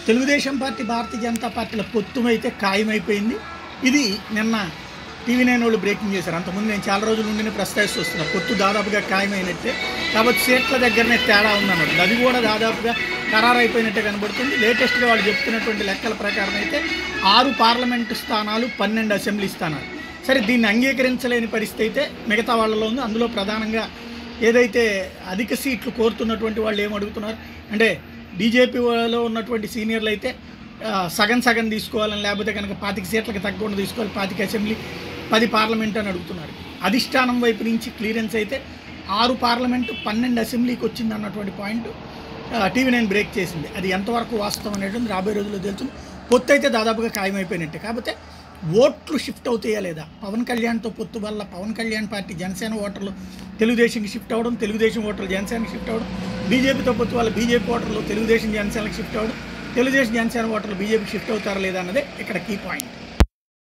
Telugu Desam party Bharatiya Janata పార్టీల పొత్తుమైతే ఖాయమైపోయింది. ఇది నిన్న టీవీ9 వాళ్ళు బ్రేకింగ్ చేశారు. అంతకుముందు నేను చాలా రోజుల నుండి ప్రస్తావిస్తూ వస్తున్నాను. పొత్తు దాదాపుగా ఖాయమైనట్టే, కాబట్టి సీట్ల దగ్గరనే తేడా ఉందన్నాడు. అది కూడా దాదాపుగా ఖరారు అయిపోయినట్టే కనబడుతుంది. లేటెస్ట్గా వాళ్ళు చెప్తున్నటువంటి లెక్కల ప్రకారం అయితే 6 పార్లమెంటు స్థానాలు, 12 అసెంబ్లీ స్థానాలు. సరే, దీన్ని అంగీకరించలేని పరిస్థితి అయితే మిగతా వాళ్ళలో ఉంది. అందులో ప్రధానంగా ఏదైతే అధిక సీట్లు కోరుతున్నటువంటి వాళ్ళు ఏమడుగుతున్నారు అంటే, బీజేపీలో ఉన్నటువంటి సీనియర్లు అయితే సగం సగం తీసుకోవాలని, లేకపోతే కనుక 25 సీట్లకు తగ్గకుండా తీసుకోవాలి, 25 అసెంబ్లీ 10 పార్లమెంట్ అని అడుగుతున్నారు. అధిష్టానం వైపు నుంచి క్లియరెన్స్ అయితే 6 పార్లమెంటు 12 అసెంబ్లీకి వచ్చింది అన్నటువంటి పాయింట్ టీవీ9 బ్రేక్ చేసింది. అది ఎంతవరకు వాస్తవం అనేటువంటి రాబోయే రోజుల్లో తెలుస్తుంది. పొత్తు అయితే దాదాపుగా ఖాయమైపోయినట్టే. కాకపోతే ఓట్లు షిఫ్ట్ అవుతాయా లేదా, పవన్ కళ్యాణ్తో పొత్తు వల్ల పవన్ కళ్యాణ్ పార్టీ జనసేన ఓటర్లు తెలుగుదేశంకి షిఫ్ట్ అవ్వడం, తెలుగుదేశం ఓటర్లు జనసేనకి షిఫ్ట్ అవ్వడం, బీజేపీతో పొత్తు వల్ల బీజేపీ ఓటర్లు తెలుగుదేశం జనసేనకి షిఫ్ట్ అవ్వడం, తెలుగుదేశం జనసేన ఓటర్లు బీజేపీకి షిఫ్ట్ అవుతారా లేదా అన్నదే ఇక్కడ కీ పాయింట్.